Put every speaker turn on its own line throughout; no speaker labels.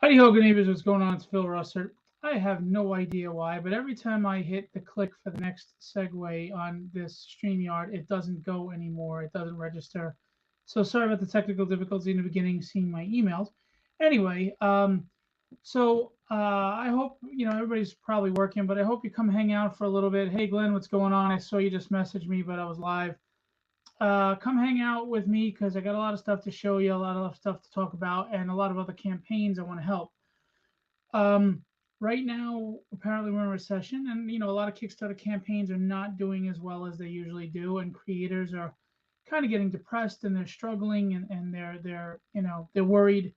Howdy ho, good neighbors, what's going on? It's Phil Russert. I have no idea why, but every time I hit the click for the next segue on this StreamYard, it doesn't go anymore. It doesn't register. So sorry about the technical difficulty in the beginning, seeing my emails. Anyway, I hope, everybody's probably working, but I hope you come hang out for a little bit. Hey, Glenn, what's going on? I saw you just messaged me, but I was live. Come hang out with me because I got a lot of stuff to show you, a lot of stuff to talk about, and a lot of other campaigns I want to help. Right now, apparently we're in recession, and a lot of Kickstarter campaigns are not doing as well as they usually do, and creators are kind of getting depressed and they're struggling and they're worried.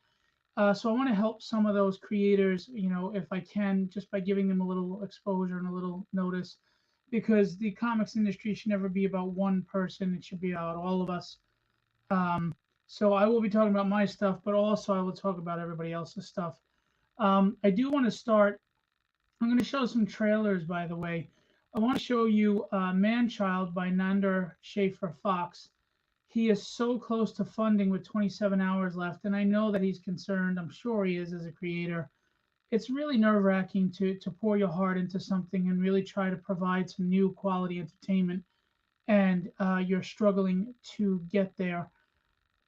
So I want to help some of those creators, if I can, just by giving them a little exposure and a little notice, because the comics industry should never be about one person. It should be about all of us. So I will be talking about my stuff, but also I will talk about everybody else's stuff. I do want to start. I'm going to show some trailers, by the way. I want to show you Man-Child by Nander Schaefer Fox. He is so close to funding with 27 hours left, and I know that he's concerned. I'm sure he is as a creator. It's really nerve-wracking to pour your heart into something and really try to provide some new quality entertainment, and you're struggling to get there.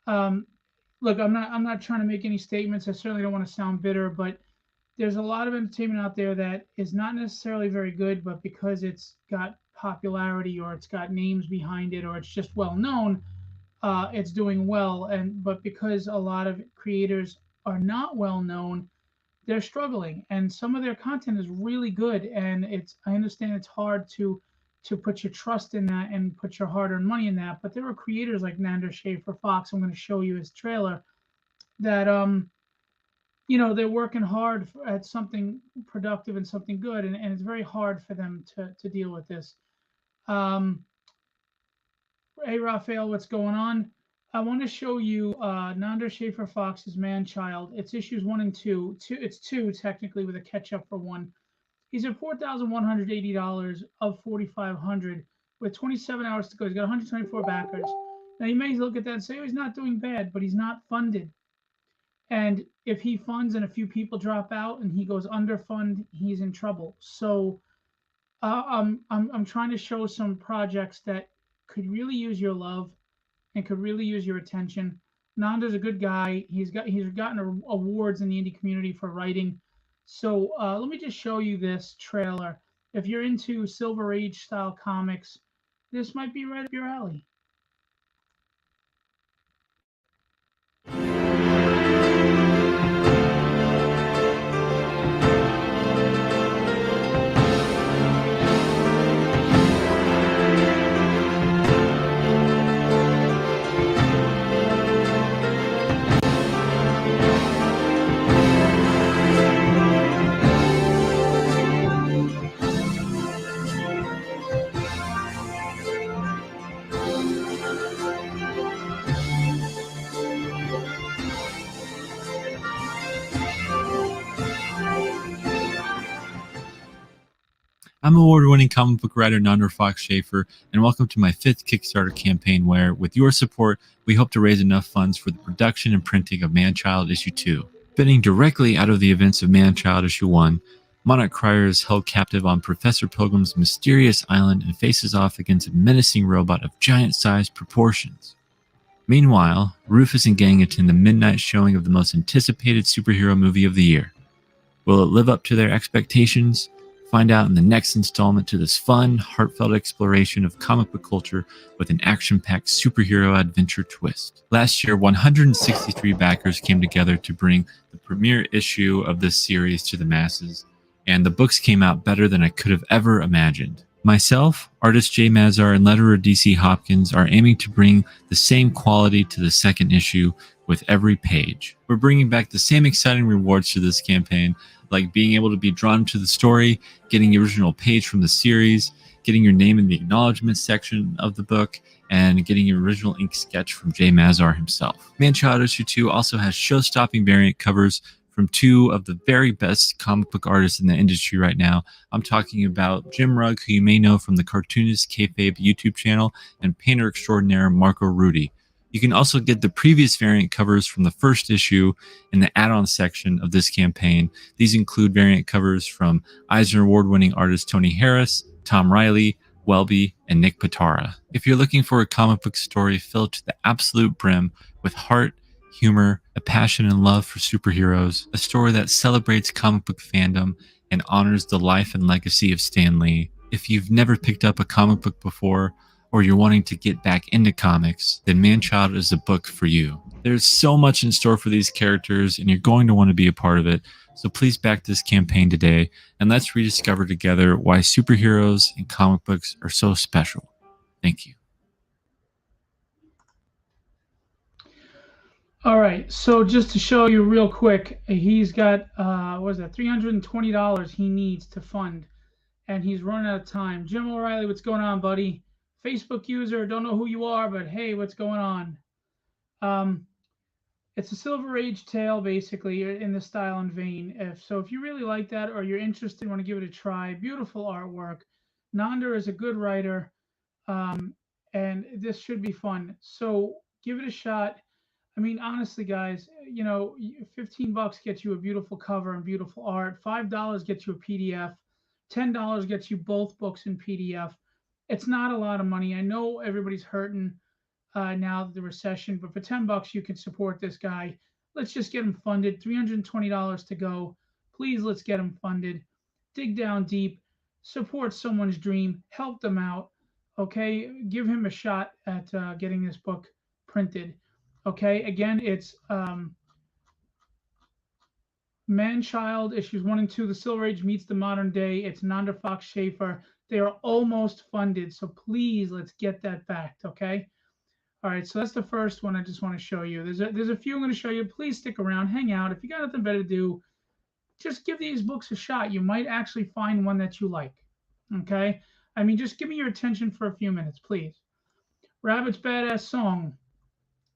Look, I'm not trying to make any statements. I certainly don't want to sound bitter, but there's a lot of entertainment out there that is not necessarily very good, but because it's got popularity or it's got names behind it or it's just well known, it's doing well. But because a lot of creators are not well known, they're struggling, and some of their content is really good. And I understand it's hard to put your trust in that and put your hard-earned money in that. But there are creators like Nander Schaefer Fox. I'm going to show you his trailer that they're working hard at something productive and something good, and it's very hard for them to deal with this. Hey, Raphael, what's going on? I want to show you Nander Schaefer Fox's Man-Child. It's issues 1 and 2. It's 2 technically with a catch-up for 1. He's at $4,180 of 4,500 with 27 hours to go. He's got 124 backers. Now you may look at that and say, oh, he's not doing bad, but he's not funded. And if he funds and a few people drop out and he goes underfund, he's in trouble. So I'm trying to show some projects that could really use your love and could really use your attention. Nanda's a good guy. He's gotten awards in the indie community for writing. So let me just show you this trailer. If you're into Silver Age style comics, this might be right up your alley.
I'm award-winning comic book writer Nander Fox Schaefer, and welcome to my 5th Kickstarter campaign where, with your support, we hope to raise enough funds for the production and printing of Man-Child Issue 2. Spinning directly out of the events of Man-Child Issue 1, Monarch Crier is held captive on Professor Pilgrim's mysterious island and faces off against a menacing robot of giant-sized proportions. Meanwhile, Rufus and gang attend the midnight showing of the most anticipated superhero movie of the year. Will it live up to their expectations? Find out in the next installment to this fun, heartfelt exploration of comic book culture with an action-packed superhero adventure twist. Last year, 163 backers came together to bring the premiere issue of this series to the masses, and the books came out better than I could have ever imagined. Myself, artist Jay Mazar, and letterer DC Hopkins are aiming to bring the same quality to the second issue with every page. We're bringing back the same exciting rewards to this campaign, like being able to be drawn to the story, getting the original page from the series, getting your name in the acknowledgments section of the book, and getting your original ink sketch from Jay Mazar himself. Man-Child Issue 2 also has show-stopping variant covers from 2 of the very best comic book artists in the industry right now. I'm talking about Jim Rugg, who you may know from the Cartoonist Kayfabe YouTube channel, and painter extraordinaire Marco Rudy. You can also get the previous variant covers from the first issue in the add-on section of this campaign. These include variant covers from Eisner Award-winning artist Tony Harris, Tom Riley, Welby, and Nick Pitara. If you're looking for a comic book story filled to the absolute brim with heart, humor, a passion and love for superheroes, a story that celebrates comic book fandom and honors the life and legacy of Stan Lee. If you've never picked up a comic book before, or you're wanting to get back into comics, then Man-Child is a book for you. There's so much in store for these characters, and you're going to want to be a part of it. So please back this campaign today, and let's rediscover together why superheroes and comic books are so special. Thank you.
All right, so just to show you real quick, he's got what is that, $320 he needs to fund, and he's running out of time. Jim O'Reilly, what's going on, buddy? Facebook user, don't know who you are, but hey, what's going on? It's a Silver Age tale, basically, in the style and vein. If you really like that, or you're interested, want to give it a try, beautiful artwork. Nanda is a good writer, and this should be fun. So give it a shot. I mean, honestly, guys, 15 bucks gets you a beautiful cover and beautiful art. $5 gets you a PDF. $10 gets you both books in PDF. It's not a lot of money. I know everybody's hurting now the recession, but for 10 bucks you can support this guy. Let's just get him funded. $320 to go. Please, let's get him funded. Dig down deep. Support someone's dream. Help them out. Okay, give him a shot at getting this book printed. Okay, again, it's Man-Child issues 1 and 2. The Silver Age meets the modern day. It's Nanda Fox Schaefer. They are almost funded, so please let's get that backed. Okay. All right, so that's the first one I just want to show you. There's a few I'm going to show you. Please stick around, hang out. If you got nothing better to do, just give these books a shot. You might actually find one that you like. Okay. I mean, just give me your attention for a few minutes, please. Rabbit's Badass Song.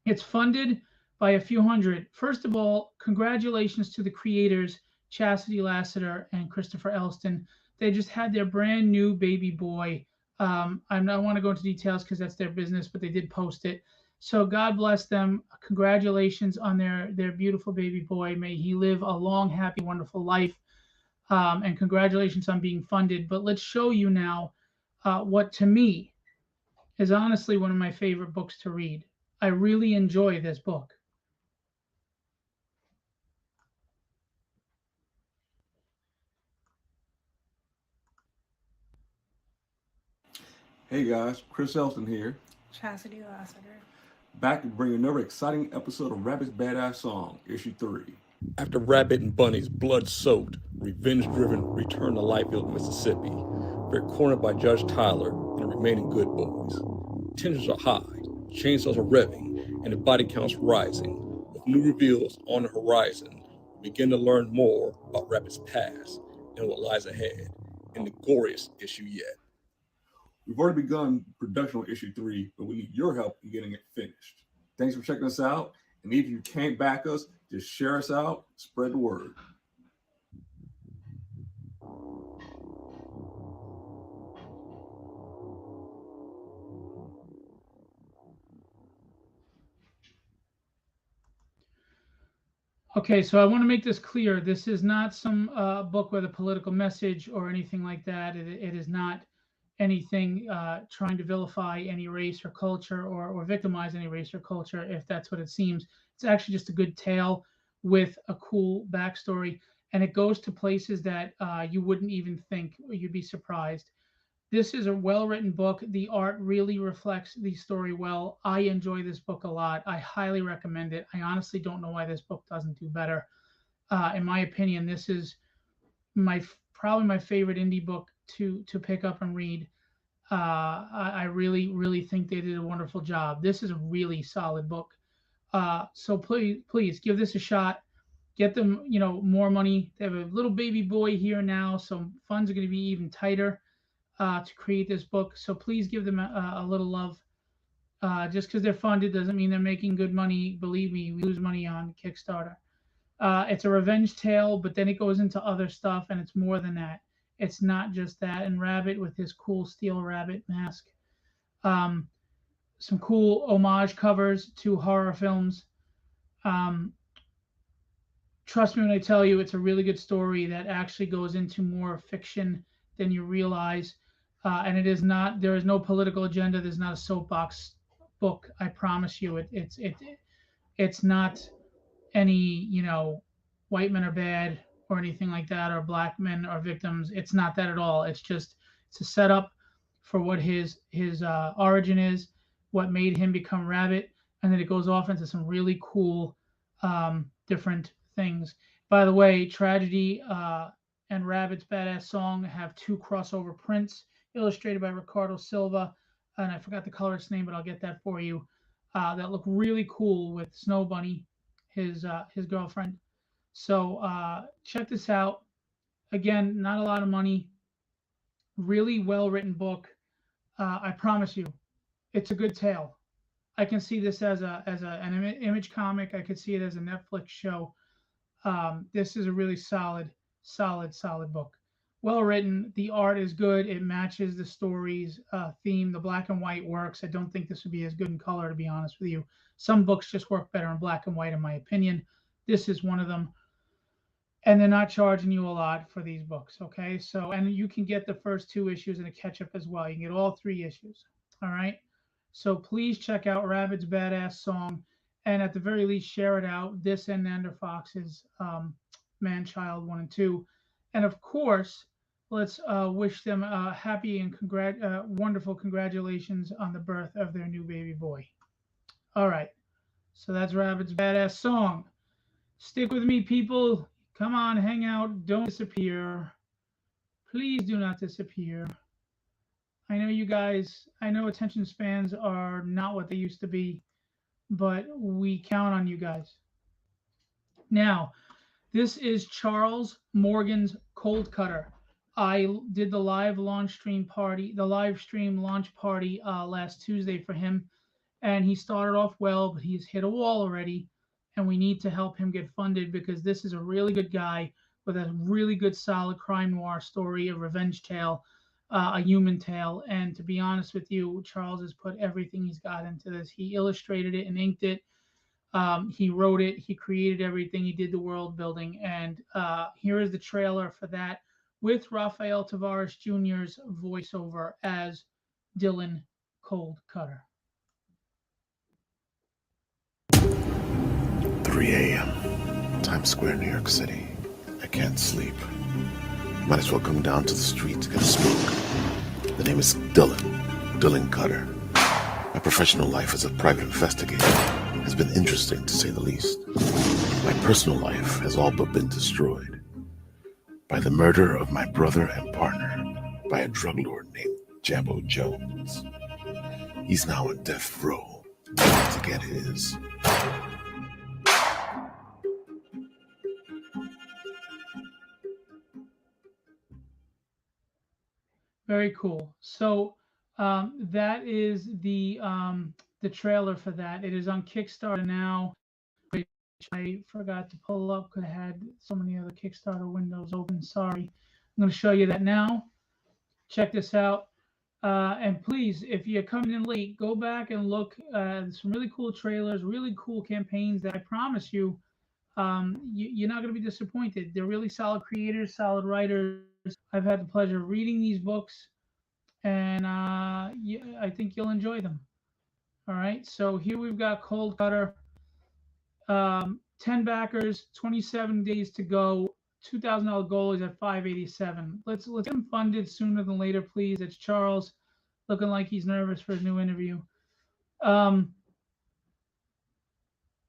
It's funded by a few hundred. First of all, congratulations to the creators, Chastity Lassiter and Christopher Elston. They just had their brand new baby boy. I don't want to go into details because that's their business, but they did post it. So God bless them. Congratulations on their beautiful baby boy. May he live a long, happy, wonderful life. And congratulations on being funded. But let's show you now what to me is honestly one of my favorite books to read. I really enjoy this book.
Hey guys, Chris Elston here,
Chastity Lassiter.
back to bring another exciting episode of Rabbit's Badass Song, Issue 3.
After Rabbit and Bunny's blood-soaked, revenge-driven return to Lifeville, Mississippi, they're cornered by Judge Tyler and the remaining good boys. Tensions are high, chainsaws are revving, and the body counts rising. With new reveals on the horizon, we begin to learn more about Rabbit's past and what lies ahead in the goriest issue yet.
We've already begun production on Issue 3, but we need your help in getting it finished. Thanks for checking us out, and even if you can't back us, just share us out, spread the word.
Okay, so I want to make this clear. This is not some book with a political message or anything like that. It is not anything trying to vilify any race or culture or victimize any race or culture, if that's what it seems. It's actually just a good tale with a cool backstory, and it goes to places that you wouldn't even think. You'd be surprised. This is a well-written book. The art really reflects the story well. I enjoy this book a lot. I highly recommend it. I honestly don't know why this book doesn't do better. In my opinion, this is probably my favorite indie book to pick up and read. I really think they did a wonderful job. This is a really solid book. So please give this a shot. Get them, more money. They have a little baby boy here now, so funds are going to be even tighter to create this book. So please give them a little love. Just because they're funded doesn't mean they're making good money. Believe me, we lose money on Kickstarter. It's a revenge tale, but then it goes into other stuff, and it's more than that. It's not just that. And Rabbit with his cool steel rabbit mask. some cool homage covers to horror films. Um, Trust me when I tell you, it's a really good story that actually goes into more fiction than you realize. And it is not. There is no political agenda. There's not a soapbox book. I promise you. It's not any, white men are bad or anything like that, or black men are victims. It's not that at all. It's a setup for what his origin is, what made him become Rabbit, and then it goes off into some really cool different things. By the way, Tragedy and Rabbit's Badass Song have two crossover prints illustrated by Ricardo Silva, and I forgot the colorist's name, but I'll get that for you. That look really cool with Snow Bunny, his girlfriend. So check this out. Again, not a lot of money. Really well written book. I promise you, it's a good tale. I can see this as an image comic. I could see it as a Netflix show. This is a really solid book. Well written. The art is good. It matches the story's theme. The black and white works. I don't think this would be as good in color, to be honest with you. Some books just work better in black and white, in my opinion. This is one of them. And they're not charging you a lot for these books, okay? So, and you can get the first two issues and a catch-up as well. You can get all three issues, all right? So please check out Rabbit's Badass Song, and at the very least, share it out. This and Nander Fox's Man-Child 1 and 2. And of course, let's wish them happy and wonderful congratulations on the birth of their new baby boy. All right, so that's Rabbit's Badass Song. Stick with me, people. Come on, hang out. Don't disappear. Please do not disappear. I know attention spans are not what they used to be, but we count on you guys. Now, this is Charles Morgan's Cold Cutter. I did the live stream launch party last Tuesday for him, and he started off well, but he's hit a wall already, and we need to help him get funded because this is a really good guy with a really good, solid crime noir story, a revenge tale, a human tale. And to be honest with you, Charles has put everything he's got into this. He illustrated it and inked it. He wrote it. He created everything. He did the world building. And here is the trailer for that with Rafael Tavares Jr.'s voiceover as Dylan Cold Cutter.
3 a.m. Times Square, New York City. I can't sleep. Might as well come down to the street to get a smoke. The name is Dylan Cutter. My professional life as a private investigator has been interesting, to say the least. My personal life has all but been destroyed by the murder of my brother and partner by a drug lord named Jambo Jones. He's now on death row, waiting to get his.
Very cool. So that is the trailer for that. It is on Kickstarter now, which I forgot to pull up because I had so many other Kickstarter windows open. Sorry. I'm going to show you that now. Check this out. And please, if you're coming in late, go back and look at some really cool trailers, really cool campaigns that I promise you, you're not going to be disappointed. They're really solid creators, solid writers. I've had the pleasure of reading these books, and I think you'll enjoy them. All right, so here we've got Cold Cutter, 10 backers, 27 days to go, $2,000 goal is at $587. Let's get him funded sooner than later, please. It's Charles, looking like he's nervous for his new interview. Oh,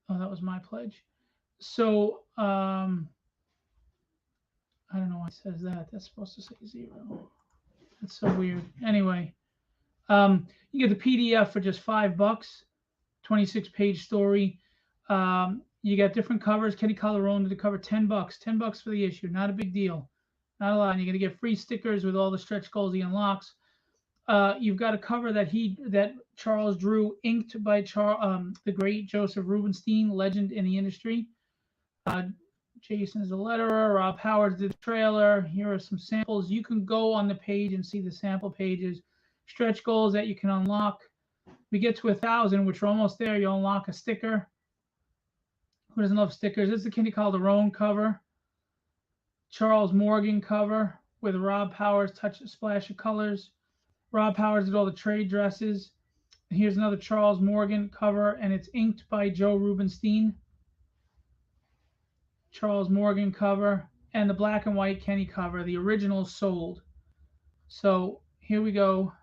that was my pledge. So I don't know why it says that. That's supposed to say 0. That's so weird. Anyway, you get the PDF for just $5, 26-page story. You got different covers. Kenny Collarone did the cover, $10, $10 for the issue. Not a big deal. Not a lot. And you're gonna get free stickers with all the stretch goals he unlocks. You've got a cover that Charles drew, inked by the great Joseph Rubenstein, legend in the industry. Jason's the letterer. Rob Howard did the trailer. Here are some samples. You can go on the page and see the sample pages, stretch goals that you can unlock. we get to 1,000, which we're almost there, you'll unlock a sticker. Who doesn't love stickers? This is the Kenny Calderon cover, Charles Morgan cover with Rob Powers, touch a splash of colors. Rob Powers did all the trade dresses. Here's another Charles Morgan cover, and it's inked by Joe Rubenstein. Charles Morgan cover, and the black and white Kenny cover. The original sold. So here we go.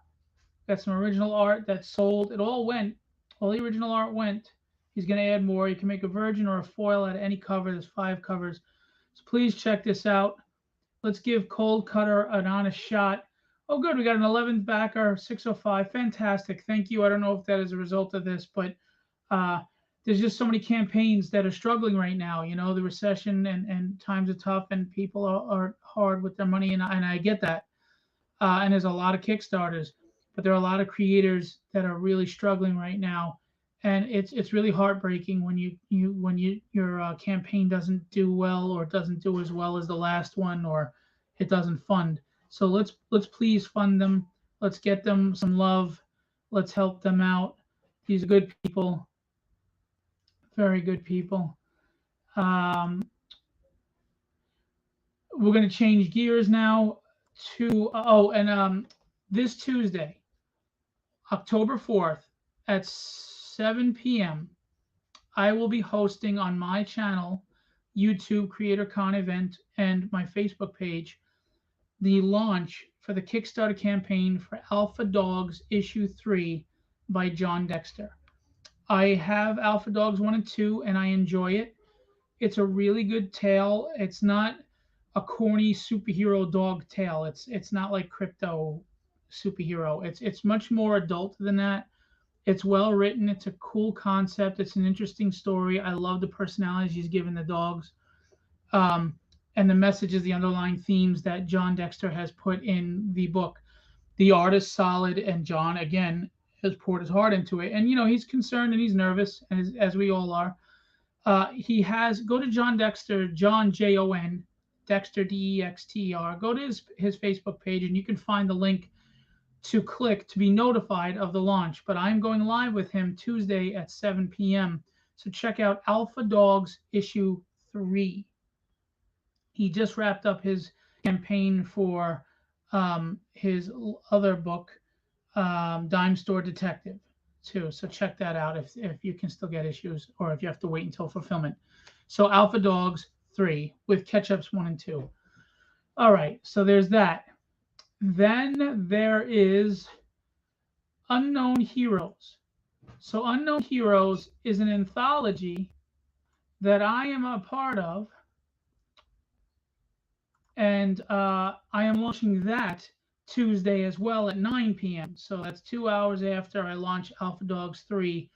Got some original art that sold. It all went. All the original art went. He's going to add more. You can make a virgin or a foil out of any cover. There's 5 covers. So please check this out. Let's give Cold Cutter an honest shot. Oh, good. We got an 11th backer, 605. Fantastic. Thank you. I don't know if that is a result of this, but there's just so many campaigns that are struggling right now. You know, the recession and times are tough and people are hard with their money, and I get that. And there's a lot of Kickstarters, but there are a lot of creators that are really struggling right now. And it's really heartbreaking when your campaign doesn't do well, or doesn't do as well as the last one, or it doesn't fund. So let's please fund them. Let's get them some love. Let's help them out. These are good people, very good people. We're going to change gears now to this Tuesday, October 4th at 7 p.m. I will be hosting on my channel, YouTube Creator Con event, and my Facebook page, the launch for the Kickstarter campaign for Alpha Dogs Issue 3 by John Dexter. I have Alpha Dogs 1 and 2, and I enjoy it. It's a really good tale. It's not a corny superhero dog tale. It's not like Crypto superhero. It's much more adult than that. It's well written. It's a cool concept. It's an interesting story. I love the personalities he's given the dogs. And the messages, the underlying themes that John Dexter has put in the book. The art is solid, and John, again, has poured his heart into it. And, you know, he's concerned and he's nervous, as we all are. He has, go to John Dexter, John, Jon, Dexter, Dexter. Go to his Facebook page, and you can find the link to click to be notified of the launch. But I'm going live with him Tuesday at 7 p.m. So check out Alpha Dogs Issue 3. He just wrapped up his campaign for his other book, Dime Store Detective, too. So check that out if you can still get issues, or if you have to wait until fulfillment. So Alpha Dogs 3 with catch-ups 1 and 2. All right, so there's that. Then there is Unknown Heroes. So Unknown Heroes is an anthology that I am a part of, and I am launching that Tuesday as well at 9 p.m. So that's 2 hours after I launch Alpha Dogs 3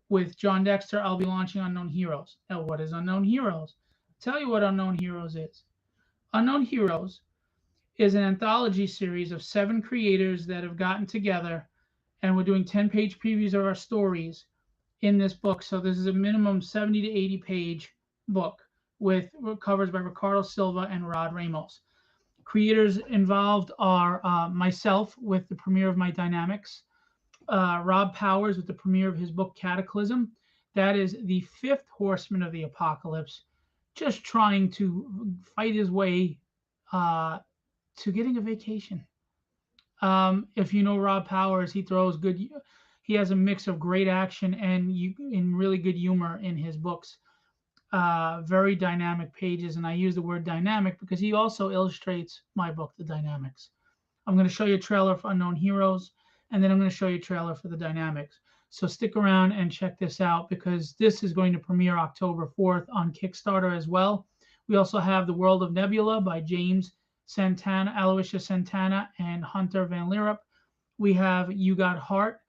with John Dexter. I'll be launching Unknown Heroes. Now, what is Unknown Heroes? I'll tell you what Unknown Heroes is. Unknown Heroes is an anthology series of 7 creators that have gotten together, and we're doing 10-page previews of our stories in this book. So this is a minimum 70 to 80-page book with covers by Ricardo Silva and Rod Ramos. Creators involved are myself with the premiere of my Dynamics, Rob Powers with the premiere of his book Cataclysm. That is the 5th horseman of the apocalypse, just trying to fight his way to getting a vacation. If you know Rob Powers, he has a mix of great action and really good humor in his books. Very dynamic pages, and I use the word dynamic because he also illustrates my book, The Dynamics. I'm going to show you a trailer for Unknown Heroes, and then I'm going to show you a trailer for The Dynamics. So stick around and check this out, because this is going to premiere October 4th on Kickstarter as well. We also have The World of Nebula by James Santana, Aloysius Santana, and Hunter Van Leerup. We have You Got Heart.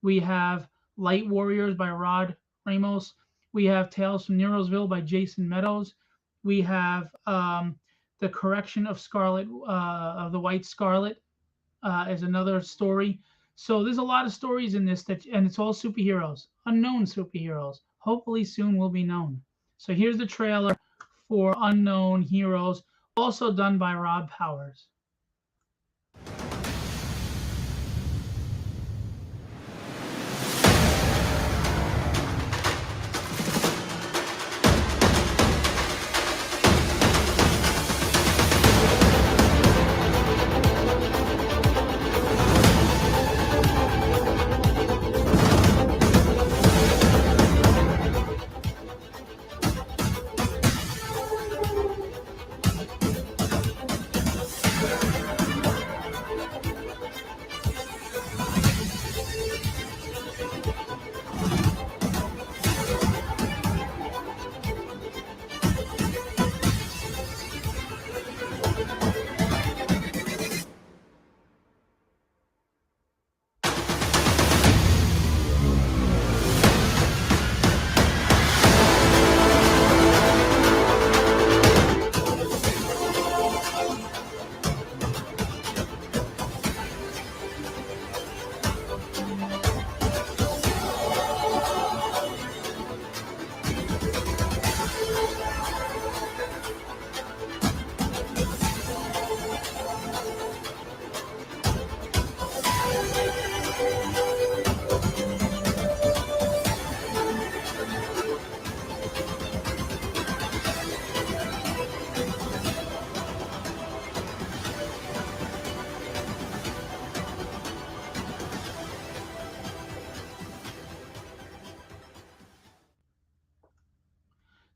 We have Light Warriors by Rod Ramos. We have Tales from Nerosville by Jason Meadows. We have The Correction of Scarlet, of the White Scarlet, is another story. So there's a lot of stories in this, and it's all superheroes, unknown superheroes. Hopefully soon will be known. So here's the trailer for Unknown Heroes, also done by Rob Powers.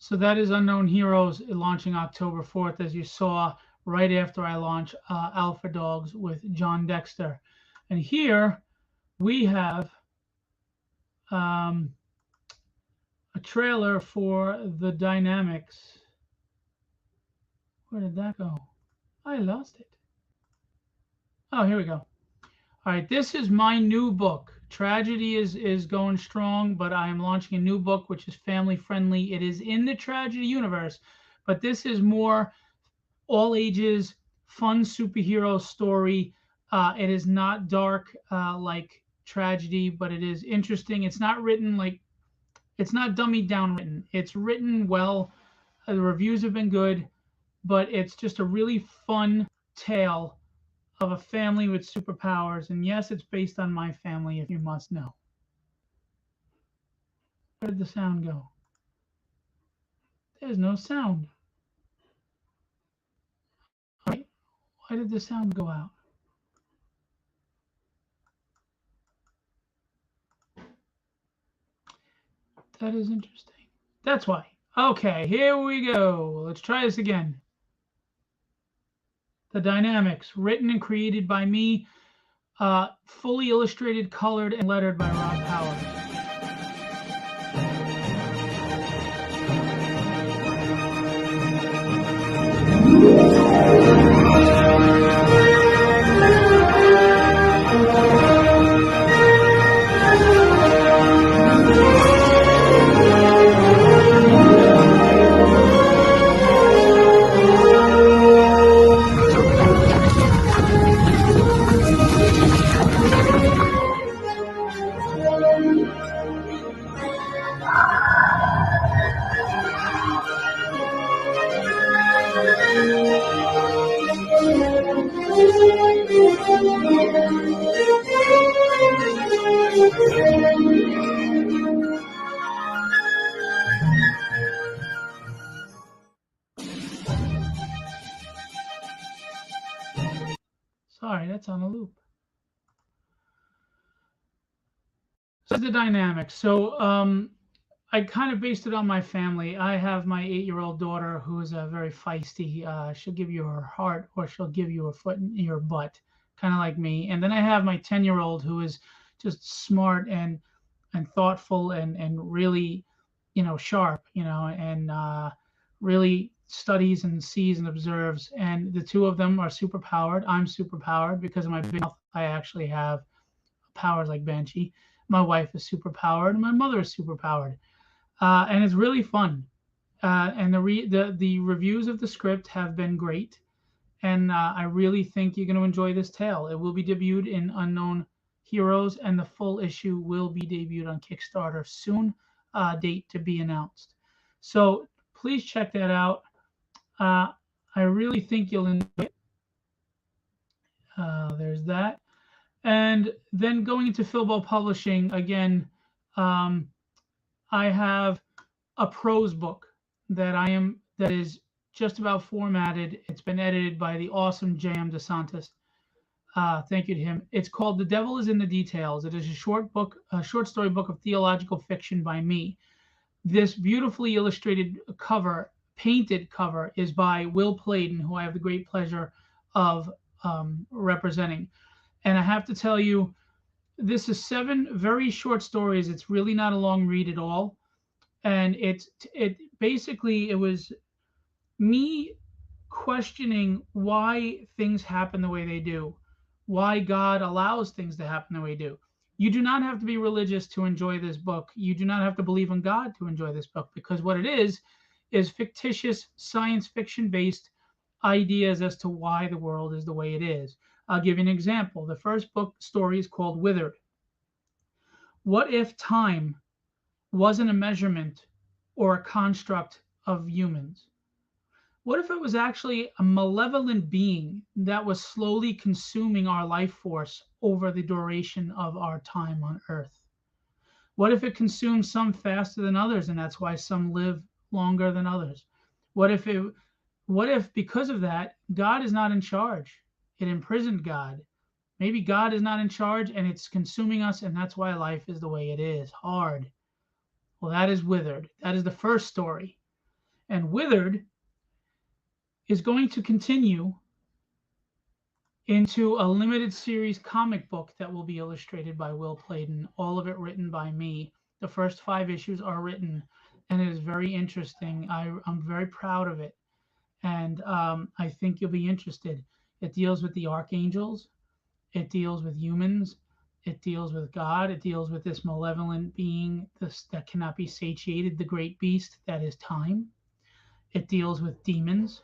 So that is Unknown Heroes, launching October 4th, as you saw right after I launch Alpha Dogs with John Dexter. And here we have a trailer for The Dynamics. Where did that go? I lost it. Oh, here we go. All right, this is my new book. Tragedy is going strong, but I am launching a new book which is family friendly. It is in the tragedy universe, but this is more all ages, fun superhero story. It is not dark like tragedy, but it is interesting. It's not written like, it's not dummied down written. It's written well. The reviews have been good, but it's just a really fun tale of a family with superpowers. And yes, it's based on my family, if you must know. Where did the sound go? There's no sound. All right. Why did the sound go out? That is interesting. That's why. Okay, here we go. Let's try this again. The Dynamics, written and created by me, fully illustrated, colored, and lettered by Rob Powers. Sorry, that's on a loop. So the Dynamics. So I kind of based it on my family. I have my 8-year-old daughter who is very feisty. She'll give you her heart or she'll give you a foot in your butt, kind of like me. And then I have my 10-year-old who is just smart and thoughtful and really, sharp, and really studies and sees and observes. And the two of them are super powered. I'm super powered because of my big mouth. I actually have powers like Banshee. My wife is super powered. My mother is super powered. And it's really fun. And the reviews of the script have been great, and I really think you're going to enjoy this tale. It will be debuted in Unknown Heroes, and the full issue will be debuted on Kickstarter soon. Date to be announced. So please check that out. I really think you'll enjoy it. There's that. And then going into Philbo Publishing again. I have a prose book that is just about formatted. It's been edited by the awesome J.M. DeSantis. Thank you to him. It's called The Devil is in the Details. It is a short story book of theological fiction by me. This beautifully illustrated cover, painted cover, is by Will Pladen, who I have the great pleasure of representing. And I have to tell you, this is 7 very short stories. It's really not a long read at all. And it was me questioning why things happen the way they do, why God allows things to happen the way they do. You do not have to be religious to enjoy this book. You do not have to believe in God to enjoy this book, because what it is fictitious, science fiction based ideas as to why the world is the way it is. I'll give you an example. The first book story is called Withered. What if time wasn't a measurement or a construct of humans? What if it was actually a malevolent being that was slowly consuming our life force over the duration of our time on Earth? What if it consumes some faster than others, and that's why some live longer than others? What if because of that, God is not in charge? It imprisoned God. Maybe God is not in charge and it's consuming us, and that's why life is the way it is, hard. Well, that is Withered. That is the first story. And Withered is going to continue into a limited series comic book that will be illustrated by Will Pladen, all of it written by me. The first 5 issues are written, and it is very interesting. I'm very proud of it, and I think you'll be interested. It deals with the archangels, it deals with humans, it deals with God, it deals with this malevolent being that cannot be satiated, the great beast that is time. It deals with demons,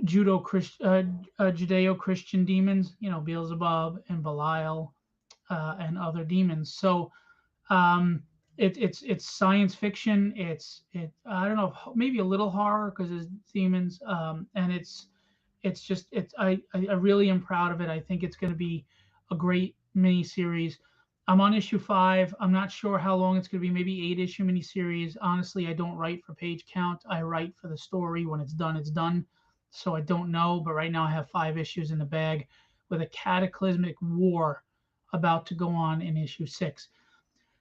Judeo-Christian demons, Beelzebub and Belial and other demons. So it's science fiction. I don't know, maybe a little horror because it's demons, and I really am proud of it. I think it's going to be a great mini series. I'm on issue 5. I'm not sure how long it's going to be. Maybe 8-issue mini series. Honestly, I don't write for page count. I write for the story. When it's done, it's done. So I don't know, but right now I have 5 issues in the bag with a cataclysmic war about to go on in issue 6.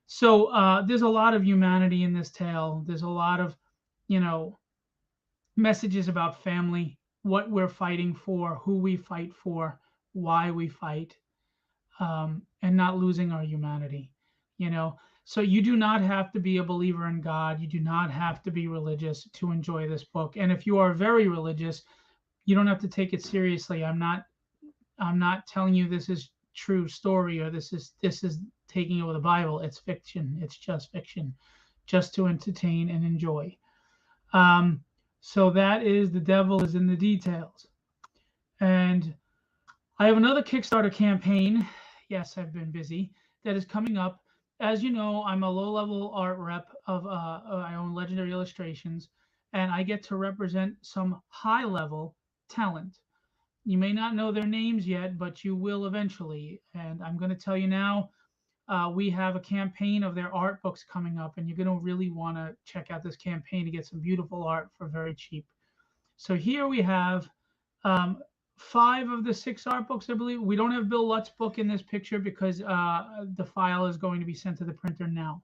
So there's a lot of humanity in this tale. There's a lot of, messages about family, what we're fighting for, who we fight for, why we fight, and not losing our humanity, So you do not have to be a believer in God. You do not have to be religious to enjoy this book. And if you are very religious, you don't have to take it seriously. I'm not telling you this is true story or this is taking over the Bible. It's fiction. It's just fiction, just to entertain and enjoy. So that is The Devil is in the Details. And I have another Kickstarter campaign. Yes, I've been busy. That is coming up. As you know, I'm a low-level art rep of I own Legendary Illustrations, and I get to represent some high-level talent. You may not know their names yet, but you will eventually. And I'm going to tell you now, we have a campaign of their art books coming up, and you're going to really want to check out this campaign to get some beautiful art for very cheap. So here we have 5 of the 6 art books, I believe. We don't have Bill Lutz's book in this picture because the file is going to be sent to the printer now.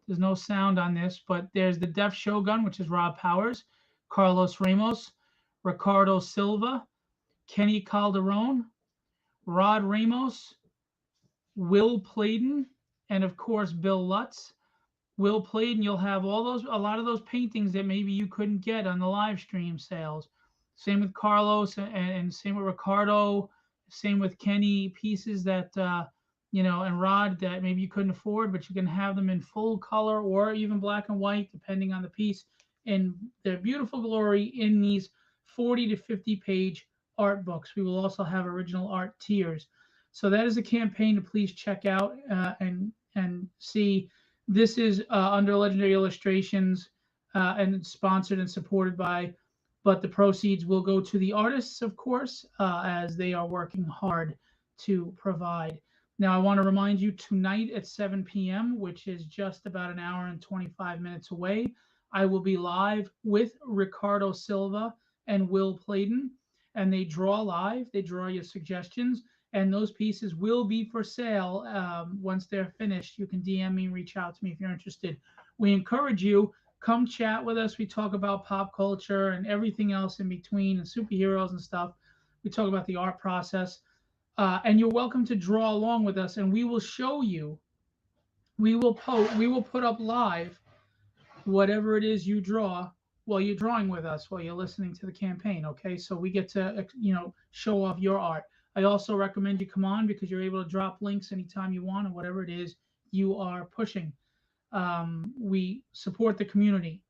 There's no sound on this, but there's the Def Shogun, which is Rob Powers, Carlos Ramos, Ricardo Silva, Kenny Calderon, Rod Ramos, Will Pladen, and of course Bill Lutz. Will Pladen, you'll have a lot of those paintings that maybe you couldn't get on the live stream sales. Same with Carlos and same with Ricardo, same with Kenny, pieces that and Rod that maybe you couldn't afford, but you can have them in full color or even black and white, depending on the piece, in their beautiful glory in these 40 to 50 page art books. We will also have original art tiers. So that is a campaign to please check out and see. This is under Legendary Illustrations and sponsored and supported by, but the proceeds will go to the artists, of course, as they are working hard to provide. Now, I want to remind you, tonight at 7 p.m., which is just about an hour and 25 minutes away, I will be live with Ricardo Silva and Will Pladen, and they draw live. They draw your suggestions, and those pieces will be for sale once they're finished. You can DM me and reach out to me if you're interested. We encourage you, come chat with us. We talk about pop culture and everything else in between and superheroes and stuff. We talk about the art process. And you're welcome to draw along with us, and we will show you. We will put up live whatever it is you draw while you're drawing with us, while you're listening to the campaign. Okay, so we get to show off your art. I also recommend you come on because you're able to drop links anytime you want, or whatever it is you are pushing. We support the community.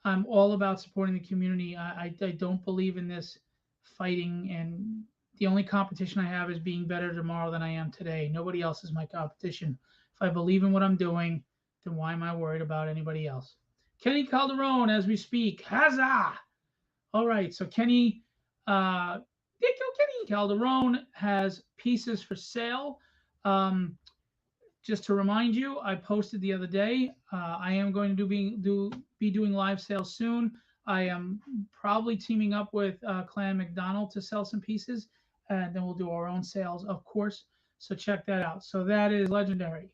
I'm all about supporting the community. I don't believe in this fighting, and the only competition I have is being better tomorrow than I am today. Nobody else is my competition. If I believe in what I'm doing, then why am I worried about anybody else? Kenny Calderon, as we speak. Huzzah! All right, so Kenny Calderon has pieces for sale. Just to remind you, I posted the other day. I am going to be doing live sales soon. I am probably teaming up with Clan McDonald to sell some pieces, and then we'll do our own sales, of course. So check that out. So that is Legendary.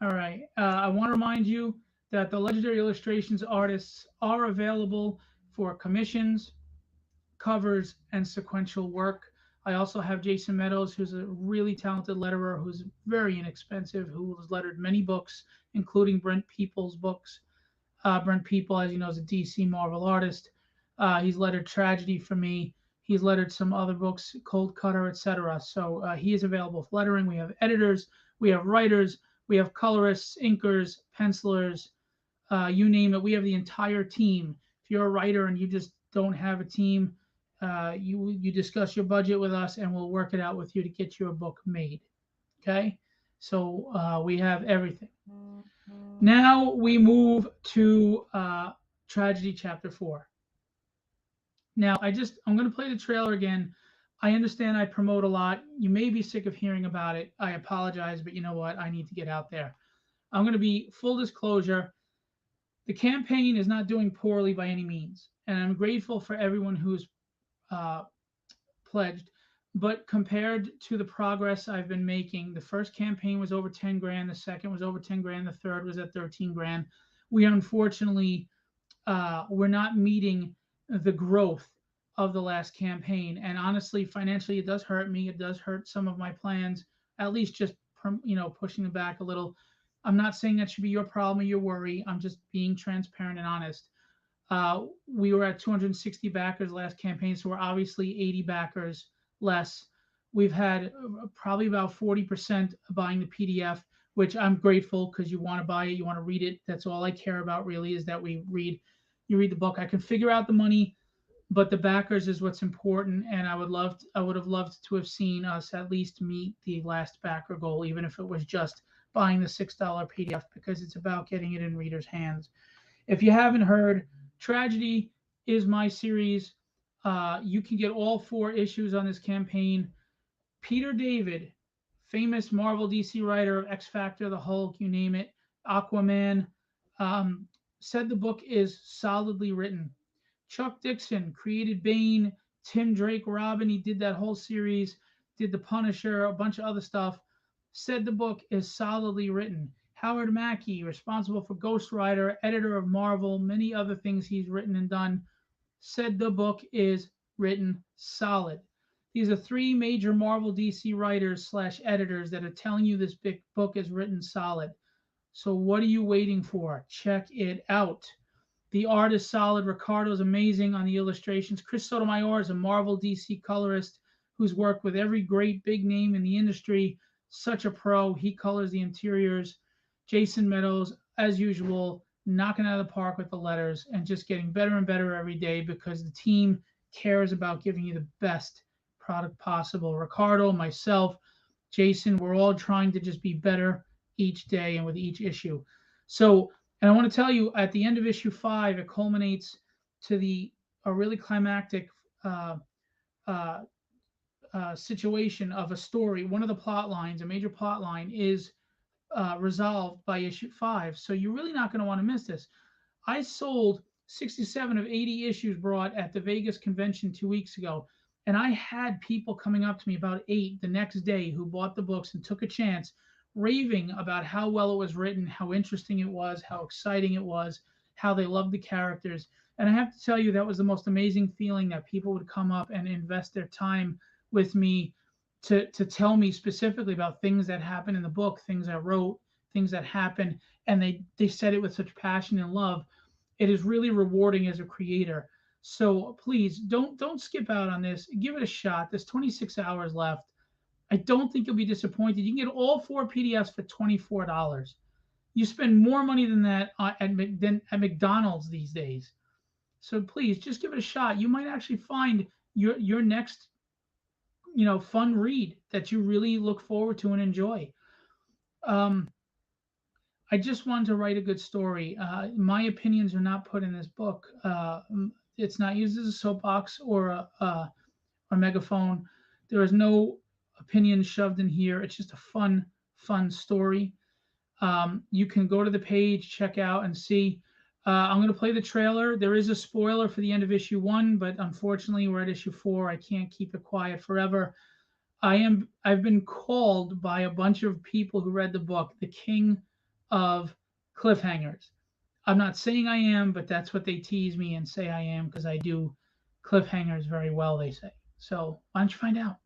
All right. I want to remind you that the Legendary Illustrations artists are available for commissions, covers, and sequential work. I also have Jason Meadows, who's a really talented letterer, who's very inexpensive, who has lettered many books, including Brent Peoples' books. Brent People, as you know, is a DC Marvel artist. He's lettered Tragedy for me. He's lettered some other books, Cold Cutter, etc. So he is available for lettering. We have editors, we have writers, we have colorists, inkers, pencilers, you name it. We have the entire team. If you're a writer and you just don't have a team, you discuss your budget with us, and we'll work it out with you to get your book made. Okay, so we have everything. Now we move to Tragedy Chapter 4. Now I'm going to play the trailer again. I understand I promote a lot. You may be sick of hearing about it. I apologize, but you know what? I need to get out there. I'm going to be full disclosure. The campaign is not doing poorly by any means, and I'm grateful for everyone who's pledged. But compared to the progress I've been making, the first campaign was over 10 grand, the second was over 10 grand, the third was at 13 grand. We unfortunately, we're not meeting the growth of the last campaign. And honestly, financially, it does hurt me. It does hurt some of my plans, at least just, pushing them back a little. I'm not saying that should be your problem or your worry. I'm just being transparent and honest. We were at 260 backers last campaign, so we're obviously 80 backers less. We've had probably about 40% buying the PDF, which I'm grateful, because you want to buy it, you want to read it. That's all I care about, really, is that you read the book. I can figure out the money, but the backers is what's important. And I would have loved to have seen us at least meet the last backer goal, even if it was just buying the $6 PDF, because it's about getting it in readers' hands. If you haven't heard, Tragedy is my series. You can get all 4 issues on this campaign. Peter David, famous Marvel DC writer of X Factor, the Hulk, you name it, Aquaman, said the book is solidly written. Chuck Dixon created Bane, Tim Drake, Robin. He did that whole series, did The Punisher, a bunch of other stuff. Said the book is solidly written. Howard Mackey, responsible for Ghost Rider, editor of Marvel, many other things he's written and done, said the book is written solid. These are 3 major Marvel DC writers / editors that are telling you this big book is written solid. So what are you waiting for? Check it out. The art is solid. Ricardo's amazing on the illustrations. Chris Sotomayor is a Marvel DC colorist who's worked with every great big name in the industry. Such a pro. He colors the interiors. Jason Meadows, as usual, knocking out of the park with the letters and just getting better and better every day, because the team cares about giving you the best product possible. Ricardo, myself, Jason, we're all trying to just be better each day and with each issue. So, and I want to tell you, at the end of issue 5, it culminates to a really climactic situation of a story. One of the plot lines, a major plot line, is resolved by issue 5. So you're really not going to want to miss this. I sold 67 of 80 issues brought at the Vegas convention 2 weeks ago. And I had people coming up to me, about 8 the next day, who bought the books and took a chance, raving about how well it was written, how interesting it was, how exciting it was, how they loved the characters. And I have to tell you, that was the most amazing feeling, that people would come up and invest their time with me to tell me specifically about things that happened in the book, things I wrote, things that happened, and they said it with such passion and love. It is really rewarding as a creator. So please don't skip out on this. Give it a shot. There's 26 hours left. I don't think you'll be disappointed. You can get all 4 PDFs for $24. You spend more money than that than at McDonald's these days. So please just give it a shot. You might actually find your next fun read that you really look forward to and enjoy. I just wanted to write a good story. My opinions are not put in this book. It's not used as a soapbox or a megaphone. There is no opinion shoved in here. It's just a fun story. You can go to the page, check out, and see. I'm going to play the trailer. There is a spoiler for the end of issue 1, but unfortunately we're at issue 4. I can't keep it quiet forever. I've been called by a bunch of people who read the book the king of cliffhangers. I'm not saying I am, but that's what they tease me and say I am because I do cliffhangers very well, they say. So why don't you find out?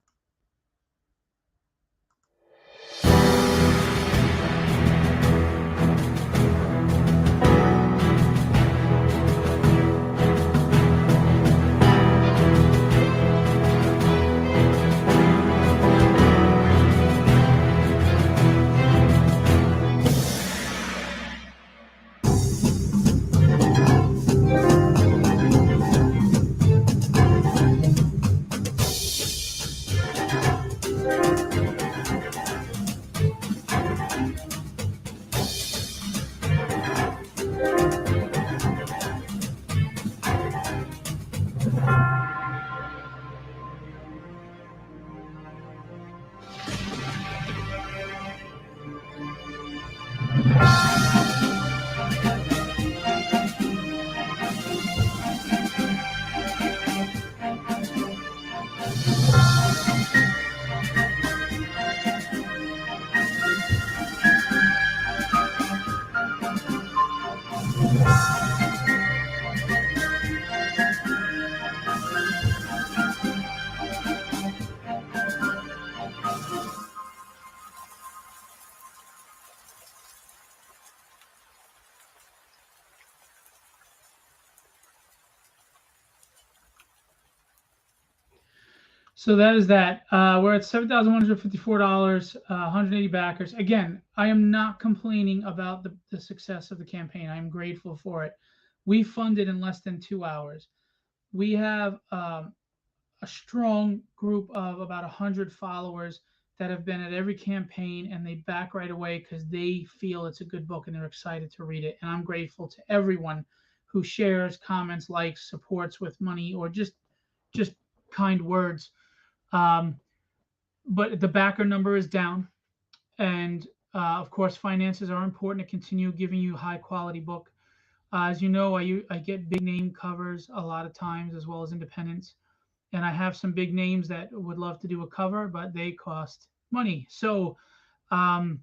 So that is that. We're at $7,154, 180 backers. Again, I am not complaining about the success of the campaign. I'm grateful for it. We funded in less than 2 hours. We have a strong group of about 100 followers that have been at every campaign and they back right away because they feel it's a good book and they're excited to read it. And I'm grateful to everyone who shares, comments, likes, supports with money or just kind words. Um, but the backer number is down, and of course, finances are important to continue giving you high quality book. As you know, I get big name covers a lot of times as well as independents, and I have some big names that would love to do a cover, but they cost money. So um,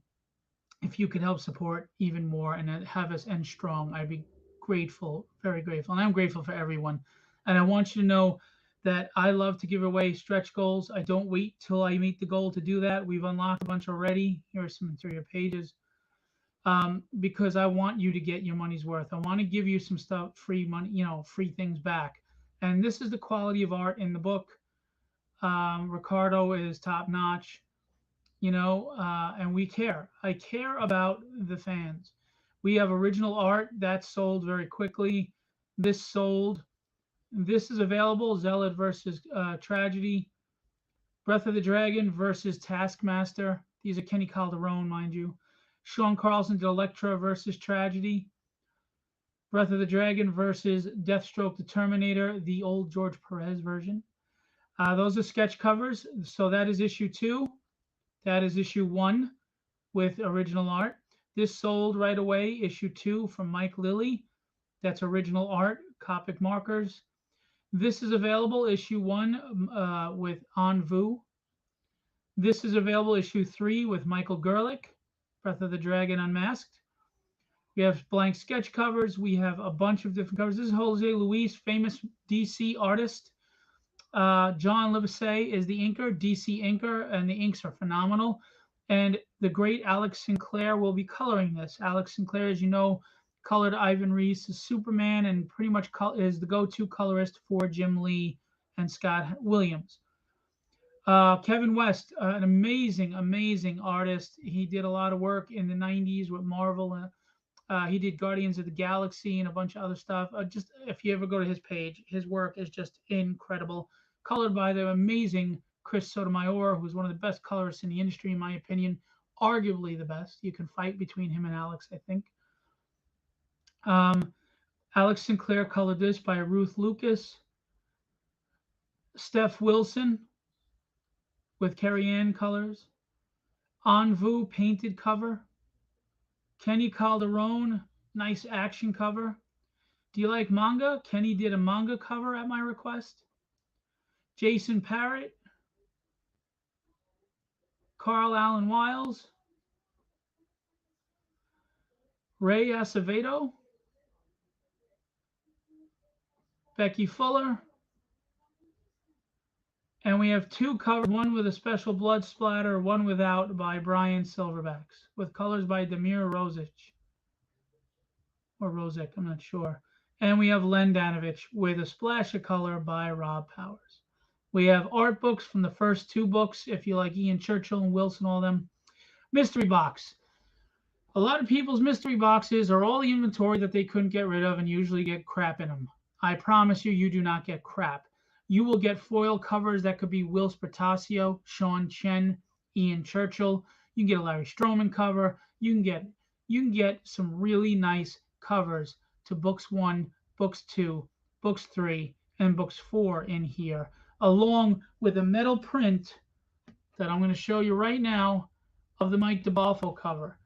if you could help support even more and have us end strong, I'd be grateful, very grateful. And I'm grateful for everyone. And I want you to know that I love to give away stretch goals. I don't wait till I meet the goal to do that. We've unlocked a bunch already. Here are some interior pages. Because I want you to get your money's worth. I want to give you some stuff, free money, free things back. And this is the quality of art in the book. Ricardo is top notch, and we care. I care about the fans. We have original art that sold very quickly. This sold. This is available. Zealot versus Tragedy. Breath of the Dragon versus Taskmaster. These are Kenny Calderon, mind you. Sean Carlson did Elektra versus Tragedy. Breath of the Dragon versus Deathstroke the Terminator, the old George Perez version. Those are sketch covers. So that is issue 2. That is issue 1 with original art. This sold right away. Issue 2 from Mike Lilly. That's original art, Copic markers. This is available, issue 1 with En Vue. This is available, issue 3 with Michael Gerlich, Breath of the Dragon Unmasked. We have blank sketch covers. We have a bunch of different covers. This is Jose Luis, famous DC artist. John Livesey is the inker, DC inker, and the inks are phenomenal. And the great Alex Sinclair will be coloring this. Alex Sinclair, as you know, colored Ivan Reis's Superman and pretty much is the go-to colorist for Jim Lee and Scott Williams. Kevin West, an amazing, amazing artist. He did a lot of work in the 90s with Marvel. He did Guardians of the Galaxy and a bunch of other stuff. Just if you ever go to his page, his work is just incredible. Colored by the amazing Chris Sotomayor, who's one of the best colorists in the industry, in my opinion, arguably the best. You can fight between him and Alex, I think. Alex Sinclair colored this by Ruth Lucas. Steph Wilson with Carrie Ann colors. En Vue painted cover. Kenny Calderon, nice action cover. Do you like manga? Kenny did a manga cover at my request. Jason Parrott. Carl Allen Wiles. Ray Acevedo. Becky Fuller. And we have 2 covers, one with a special blood splatter, one without, by Brian Silverbacks, with colors by Damir Rosic. Or Rosic, I'm not sure. And we have Len Danovich with a splash of color by Rob Powers. We have art books from the first 2 books, if you like Ian Churchill and Wilson, all of them. Mystery box. A lot of people's mystery boxes are all the inventory that they couldn't get rid of and usually get crap in them. I promise you, you do not get crap. You will get foil covers that could be Will Spertasio, Sean Chen, Ian Churchill. You can get a Larry Stroman cover. You can get some really nice covers to books 1, books 2, books 3, and books 4 in here, along with a metal print that I'm going to show you right now of the Mike DeBalfo cover.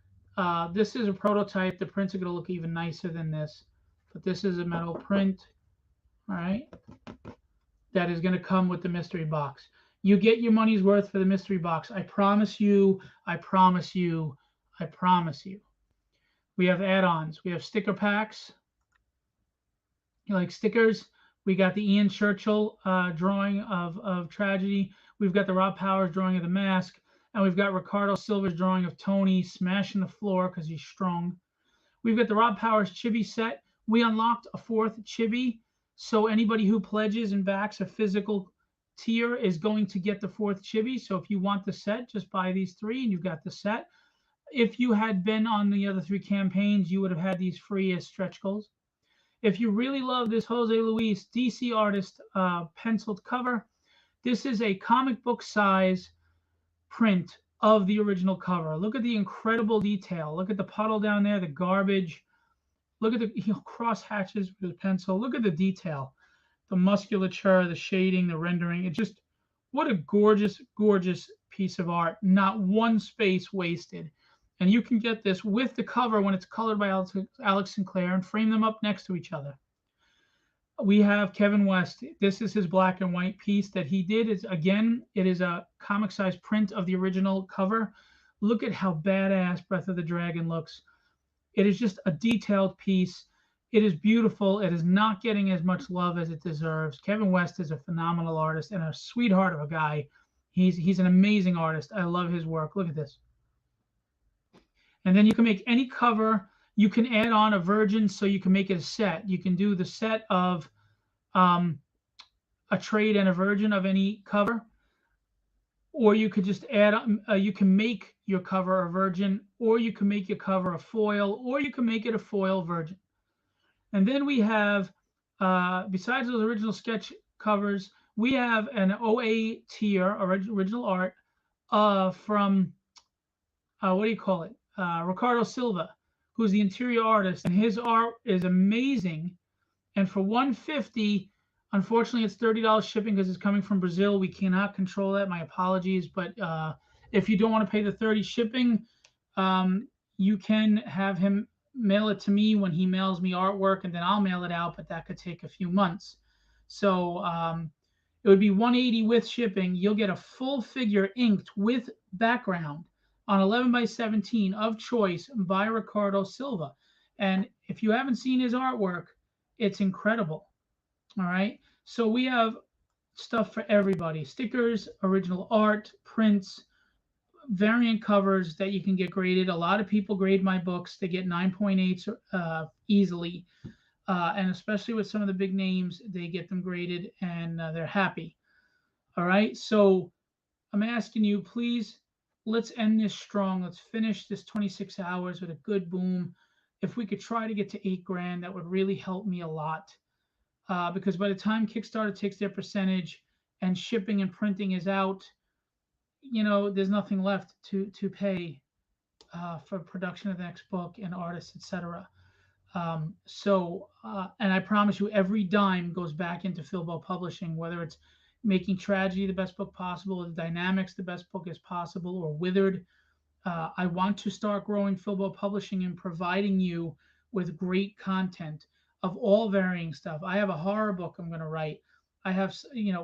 This is a prototype. The prints are going to look even nicer than this, but this is a metal print, all right, that is going to come with the mystery box. You get your money's worth for the mystery box. I promise you. I promise you. I promise you. We have add-ons. We have sticker packs. You like stickers? We got the Ian Churchill drawing of Tragedy. We've got the Rob Powers drawing of The Mask. And we've got Ricardo Silva's drawing of Tony smashing the floor because he's strong. We've got the Rob Powers chibi set. We unlocked a 4th chibi. So anybody who pledges and backs a physical tier is going to get the 4th chibi. So if you want the set, just buy these 3 and you've got the set. If you had been on the other 3 campaigns, you would have had these free as stretch goals. If you really love this Jose Luis DC artist penciled cover, this is a comic book size print of the original cover. Look at the incredible detail. Look at the puddle down there, the garbage. Look at the cross hatches with the pencil. Look at the detail, the musculature, the shading, the rendering. It just, what a gorgeous, gorgeous piece of art. Not one space wasted. And you can get this with the cover when it's colored by Alex Sinclair and frame them up next to each other. We have Kevin West. This is his black and white piece that he did. It is a comic size print of the original cover. Look at how badass Breath of the Dragon looks. It is just a detailed piece. It is beautiful. It is not getting as much love as it deserves. Kevin West is a phenomenal artist and a sweetheart of a guy. He's an amazing artist. I love his work. Look at this. And then you can make any cover. You can add on a virgin, so you can make it a set. You can do the set of a trade and a virgin of any cover, or you could just add. You can make your cover a virgin, or you can make your cover a foil, or you can make it a foil virgin. And then we have, besides those original sketch covers, we have an OA tier, original art, from what do you call it? Ricardo Silva, who's the interior artist, and his art is amazing. And for $150, unfortunately, it's $30 shipping because it's coming from Brazil. We cannot control that. My apologies. But if you don't want to pay the $30 shipping, you can have him mail it to me when he mails me artwork, and then I'll mail it out. But that could take a few months. So it would be $180 with shipping. You'll get a full figure inked with background on 11x17 of choice by Ricardo Silva. And if you haven't seen his artwork, it's incredible. All right. So we have stuff for everybody: stickers, original art, prints, variant covers that you can get graded. A lot of people grade my books. They get 9.8s easily. And especially with some of the big names, they get them graded and they're happy. All right. So I'm asking you, please, let's end this strong. Let's finish this 26 hours with a good boom. If we could try to get to $8,000, that would really help me a lot. Because by the time Kickstarter takes their percentage and shipping and printing is out, you know, there's nothing left to pay for production of the next book and artists, etc. And I promise you, every dime goes back into Philbo Publishing, whether it's making Tragedy the best book possible, or the Dynamics the best book as possible, or Withered. I want to start growing Philbo Publishing and providing you with great content of all varying stuff. I have a horror book I'm going to write. I have,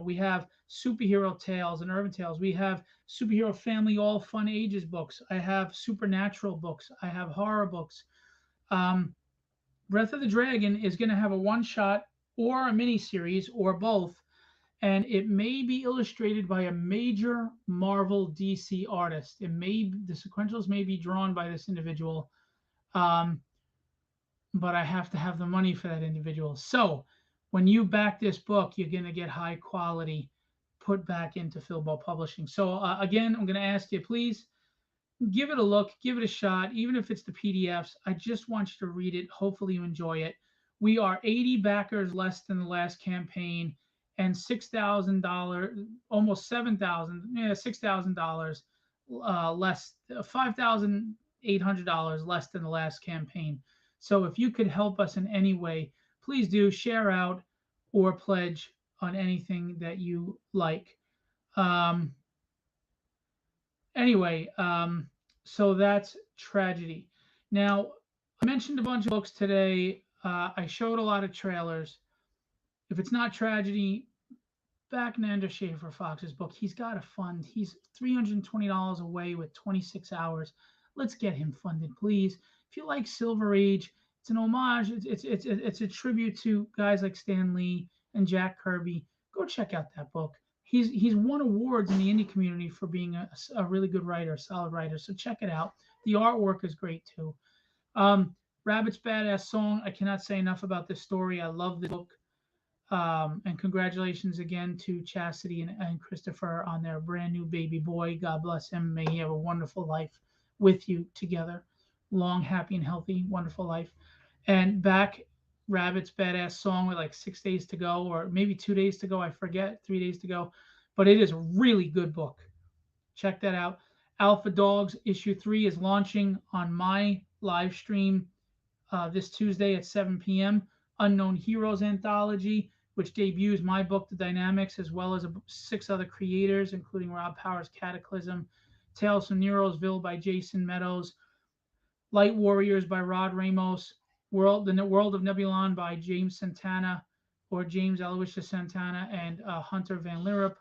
we have superhero tales and urban tales. We have superhero family, all fun ages books. I have supernatural books. I have horror books. Breath of the Dragon is going to have a one-shot or a mini series or both, and it may be illustrated by a major Marvel DC artist. The sequentials may be drawn by this individual, um, but I have to have the money for that individual. So when you back this book, you're going to get high quality put back into Philbo Publishing. So again, I'm going to ask you, please give it a look, give it a shot, even if it's the PDFs. I just want you to read it. Hopefully you enjoy it. We are 80 backers less than the last campaign, and $6,000, almost 7,000, $6,000 less, $5,800 less than the last campaign. So if you could help us in any way, please do share out or pledge on anything that you like. Um, anyway, so that's Tragedy. Now, I mentioned a bunch of books today. I showed a lot of trailers. If it's not Tragedy, back Nander Schaefer Fox's book. He's got a fund. He's $320 away with 26 hours. Let's get him funded, please. If you like Silver Age, it's an homage. It's a tribute to guys like Stan Lee and Jack Kirby. Go check out that book. He's won awards in the indie community for being a really good writer, a solid writer. So check it out. The artwork is great too. Rabbit's Badass Song. I cannot say enough about this story. I love the book. And congratulations again to Chastity and Christopher on their brand new baby boy. God bless him. May he have a wonderful life with you together. Long, happy, and healthy, wonderful life. And back Rabbit's Badass Song with like 6 days to go, or maybe 2 days to go. I forget, 3 days to go. But it is a really good book. Check that out. Alpha Dogs issue 3 is launching on my live stream this Tuesday at 7 p.m. Unknown Heroes Anthology, which debuts my book, The Dynamics, as well as 6 other creators, including Rob Powers' Cataclysm, Tales from Nerosville by Jason Meadows, Light Warriors by Rod Ramos, The World of Nebulon by James Santana, or James Aloysius Santana, and Hunter Van Lierop.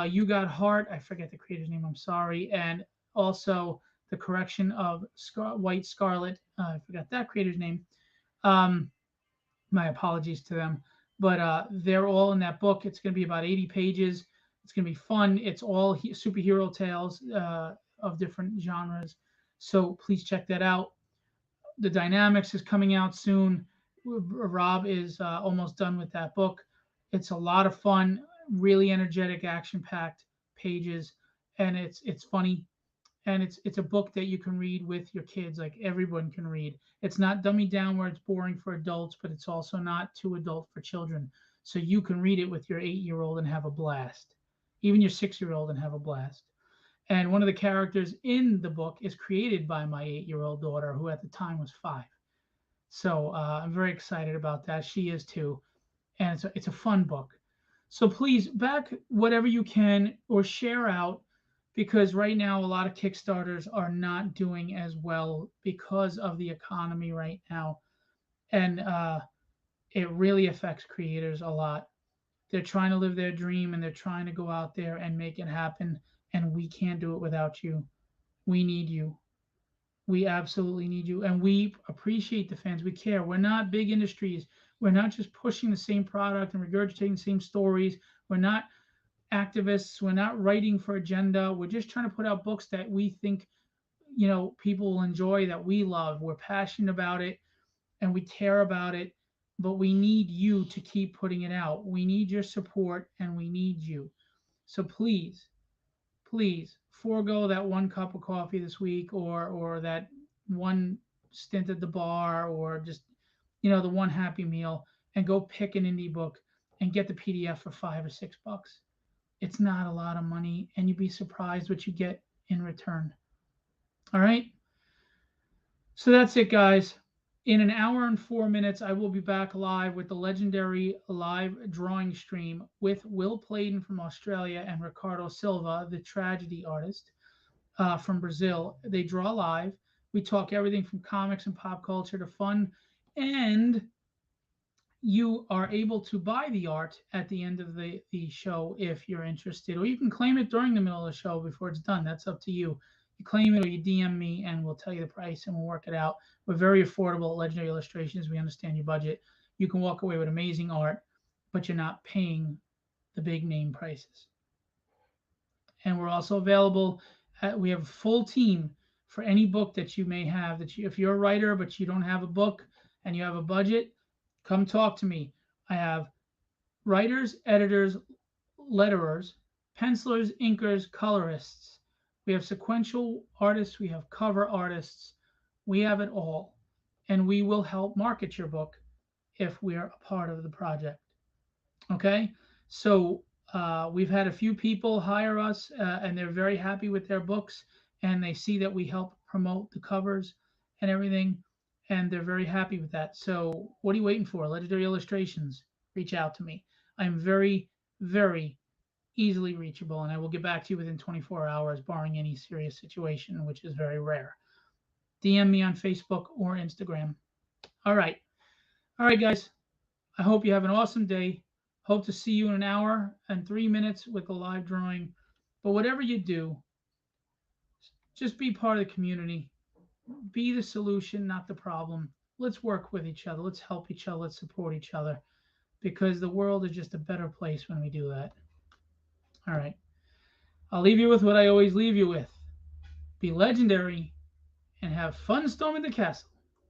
You Got Heart, I forget the creator's name, I'm sorry, and also The Correction of White Scarlet, I forgot that creator's name. My apologies to them, but they're all in that book. It's going to be about 80 pages. It's going to be fun. It's all superhero tales of different genres. So please check that out. The Dynamics is coming out soon. Rob is almost done with that book. It's a lot of fun, really energetic, action-packed pages, and it's funny. And it's a book that you can read with your kids, like everyone can read. It's not dummied down where it's boring for adults, but it's also not too adult for children. So you can read it with your 8-year-old and have a blast, even your 6-year-old and have a blast. And one of the characters in the book is created by my 8-year-old daughter, who at the time was 5. So I'm very excited about that. She is too. And it's a fun book. So please back whatever you can or share out, because right now a lot of Kickstarters are not doing as well because of the economy right now. And it really affects creators a lot. They're trying to live their dream and they're trying to go out there and make it happen. And we can't do it without you. We need you. We absolutely need you. And we appreciate the fans. We care. We're not big industries. We're not just pushing the same product and regurgitating the same stories. We're not activists. We're not writing for agenda. We're just trying to put out books that we think, people will enjoy, that we love. We're passionate about it and we care about it, but we need you to keep putting it out. We need your support and we need you. So please forego that 1 cup of coffee this week, or that 1 stint at the bar, or just, the 1 happy meal, and go pick an indie book and get the PDF for $5 or $6. It's not a lot of money, and you'd be surprised what you get in return. All right. So that's it, guys. In an hour and 4 minutes, I will be back live with the legendary live drawing stream with Will Playden from Australia and Ricardo Silva, the tragedy artist from Brazil. They draw live. We talk everything from comics and pop culture to fun, and you are able to buy the art at the end of the show if you're interested, or you can claim it during the middle of the show before it's done. That's up to you. You claim it or you DM me and we'll tell you the price and we'll work it out. We're very affordable at Legendary Illustrations. We understand your budget. you can walk away with amazing art, but you're not paying the big name prices. And we're also available. We have a full team for any book that you may have. If you're a writer but you don't have a book and you have a budget, come talk to me. I have writers, editors, letterers, pencilers, inkers, colorists. We have sequential artists. We have cover artists. We have it all. And we will help market your book if we are a part of the project. Okay? So we've had a few people hire us, and they're very happy with their books, and they see that we help promote the covers and everything, and they're very happy with that. So what are you waiting for? Legendary Illustrations, reach out to me. I'm very, very easily reachable, and I will get back to you within 24 hours, barring any serious situation, which is very rare. DM me on Facebook or Instagram. All right, guys. I hope you have an awesome day. Hope to see you in an hour and 3 minutes with a live drawing. But whatever you do, just be part of the community. Be the solution, not the problem. Let's work with each other. Let's help each other. Let's support each other, because the world is just a better place when we do that. All right. I'll leave you with what I always leave you with. Be legendary and have fun storming the castle.